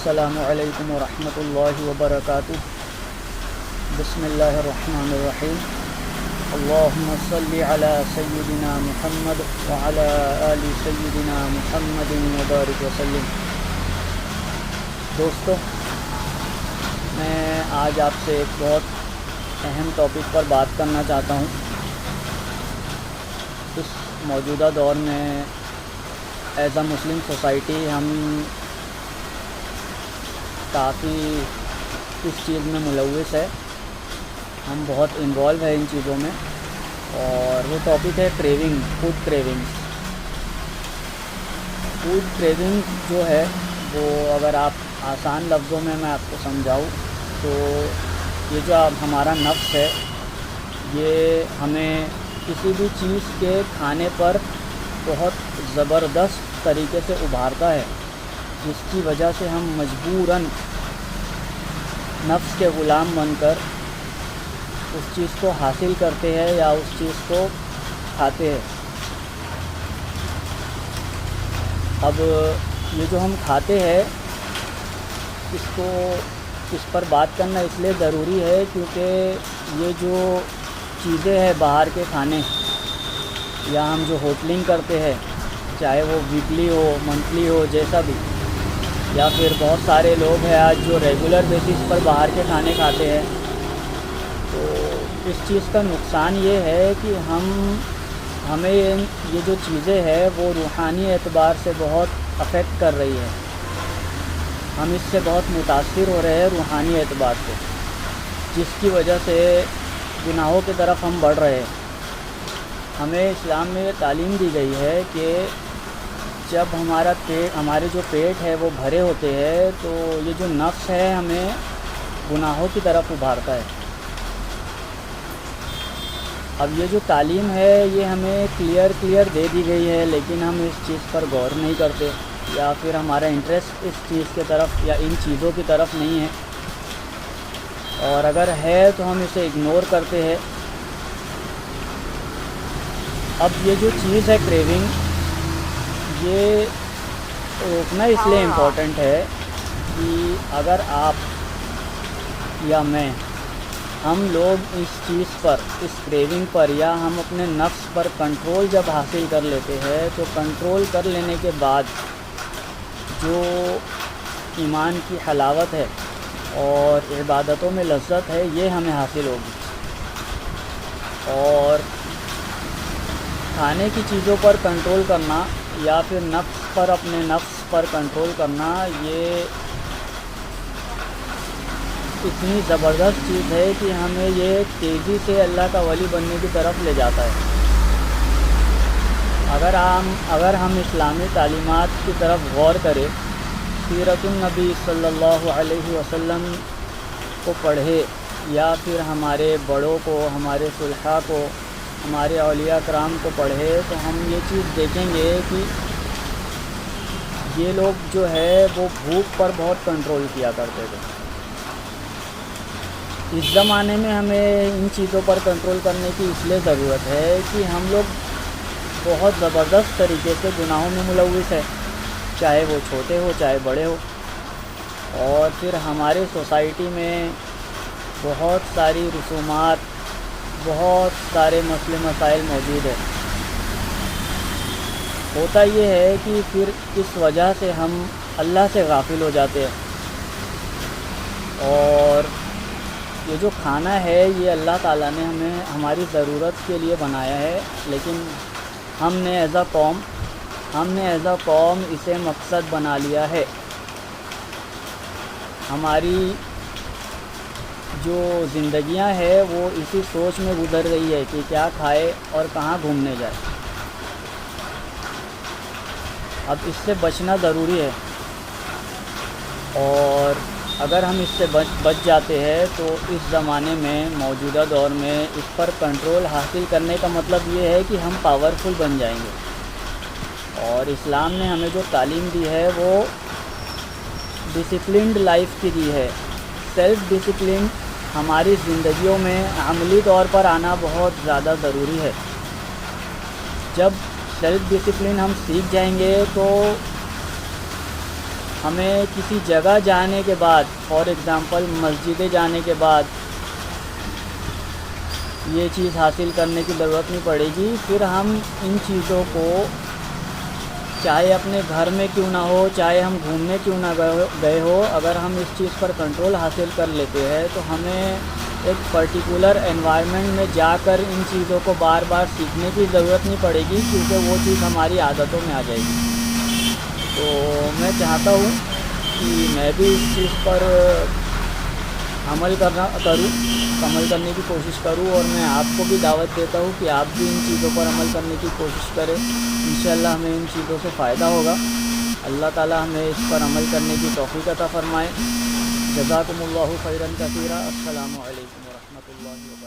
السلام علیکم ورحمۃ اللہ وبرکاتہ۔ بسم اللہ الرحمن الرحیم۔ اللہم صلی علی سیدنا محمد وعلی آل سیدنا محمد وبارک وسلم۔ دوستو، میں آج آپ سے ایک بہت اہم ٹاپک پر بات کرنا چاہتا ہوں۔ اس موجودہ دور میں ایز اے مسلم سوسائٹی ہم کافی اس چیز میں ملوث ہے، ہم بہت انوالو ہے ان چیزوں میں، اور وہ ٹاپک ہے craving, food craving. Food craving جو ہے وہ اگر آپ آسان لفظوں میں آپ کو سمجھاؤں تو یہ جو ہمارا نفس ہے، یہ ہمیں کسی بھی چیز کے کھانے پر بہت زبردست طریقے سے ابھارتا ہے، جس کی وجہ سے ہم مجبوراً نفس کے غلام بن کر اس چیز کو حاصل کرتے ہیں یا اس چیز کو کھاتے ہیں۔ اب یہ جو ہم کھاتے ہیں اس پر بات کرنا اس لیے ضروری ہے کیونکہ یہ جو چیزیں ہیں باہر کے کھانے، یا ہم جو ہوٹلنگ کرتے ہیں، چاہے وہ ویکلی ہو، منتھلی ہو، جیسا بھی، یا پھر بہت سارے لوگ ہیں آج جو ریگولر بیسس پر باہر کے کھانے کھاتے ہیں، تو اس چیز کا نقصان یہ ہے کہ ہمیں یہ جو چیزیں ہیں وہ روحانی اعتبار سے بہت افیکٹ کر رہی ہے، ہم اس سے بہت متاثر ہو رہے ہیں روحانی اعتبار سے، جس کی وجہ سے گناہوں کی طرف ہم بڑھ رہے ہیں۔ ہمیں اسلام میں یہ تعلیم دی گئی ہے کہ جب ہمارے جو پیٹ ہے وہ بھرے ہوتے ہیں تو یہ جو نفس ہے ہمیں گناہوں کی طرف ابھارتا ہے۔ اب یہ جو تعلیم ہے یہ ہمیں کلیئر دے دی گئی ہے، لیکن ہم اس چیز پر غور نہیں کرتے، یا پھر ہمارا انٹرسٹ اس چیز کی طرف یا ان چیزوں کی طرف نہیں ہے، اور اگر ہے تو ہم اسے اگنور کرتے ہیں۔ اب یہ جو چیز ہے کریونگ، یہ روکنا اس لیے امپورٹنٹ ہے کہ اگر آپ یا میں، ہم لوگ اس چیز پر، اس کریونگ پر، یا ہم اپنے نفس پر کنٹرول جب حاصل کر لیتے ہیں تو کنٹرول کر لینے کے بعد جو ایمان کی حلاوت ہے اور عبادتوں میں لذت ہے یہ ہمیں حاصل ہوگی۔ اور کھانے کی چیزوں پر کنٹرول کرنا یا پھر نفس پر، اپنے نفس پر کنٹرول کرنا، یہ اتنی زبردست چیز ہے کہ ہمیں یہ تیزی سے اللہ کا ولی بننے کی طرف لے جاتا ہے۔ اگر ہم اسلامی تعلیمات کی طرف غور کریں، سیرت النبی صلی اللہ علیہ وسلم کو پڑھے، یا پھر ہمارے بڑوں کو، ہمارے صلحاء کو، ہمارے اولیاء کرام کو پڑھے، تو ہم یہ چیز دیکھیں گے کہ یہ لوگ جو ہے وہ بھوک پر بہت کنٹرول کیا کرتے تھے۔ اس زمانے میں ہمیں ان چیزوں پر کنٹرول کرنے کی اس لیے ضرورت ہے کہ ہم لوگ بہت زبردست طریقے سے گناہوں میں ملوث ہے، چاہے وہ چھوٹے ہو چاہے بڑے ہو، اور پھر ہمارے سوسائٹی میں بہت ساری رسومات، بہت سارے مسئلے مسائل موجود ہیں۔ ہوتا یہ ہے کہ پھر اس وجہ سے ہم اللہ سے غافل ہو جاتے ہیں، اور یہ جو کھانا ہے یہ اللہ تعالیٰ نے ہماری ضرورت کے لیے بنایا ہے، لیکن ہم نے ایز اے قوم اسے مقصد بنا لیا ہے۔ ہماری جو زندگیاں ہیں وہ اسی سوچ میں گزر رہی ہے کہ کیا کھائے اور کہاں گھومنے جائے۔ اب اس سے بچنا ضروری ہے، اور اگر ہم اس سے بچ جاتے ہیں تو اس زمانے میں، موجودہ دور میں، اس پر کنٹرول حاصل کرنے کا مطلب یہ ہے کہ ہم پاورفل بن جائیں گے۔ اور اسلام نے ہمیں جو تعلیم دی ہے وہ ڈسپلنڈ لائف کی دی ہے۔ سیلف ڈسپلن ہماری زندگیوں میں عملی طور پر آنا بہت زیادہ ضروری ہے۔ جب سیلف ڈسپلن ہم سیکھ جائیں گے تو ہمیں کسی جگہ جانے کے بعد، فار ایگزامپل مسجدیں جانے کے بعد یہ چیز حاصل کرنے کی ضرورت نہیں پڑے گی. پھر ہم ان چیزوں کو چاہے اپنے گھر میں کیوں نہ ہو، چاہے ہم گھومنے کیوں نہ گئے ہو، اگر ہم اس چیز پر کنٹرول حاصل کر لیتے ہیں تو ہمیں ایک پرٹیکولر انوائرمنٹ میں جا کر ان چیزوں کو بار بار سیکھنے کی ضرورت نہیں پڑے گی، کیونکہ وہ چیز ہماری عادتوں میں آ جائے گی. تو میں چاہتا ہوں کہ میں بھی اس چیز پر عمل کرنے کی کوشش کروں، اور میں آپ کو بھی دعوت دیتا ہوں کہ آپ بھی ان چیزوں پر عمل کرنے کی کوشش کریں. انشاءاللہ ہمیں ان چیزوں سے فائدہ ہوگا. اللہ تعالی ہمیں اس پر عمل کرنے کی توفیق عطا فرمائے. جزاکم اللہ خیرا کثیرا. السلام علیکم ورحمۃ اللہ وبرکاتہ.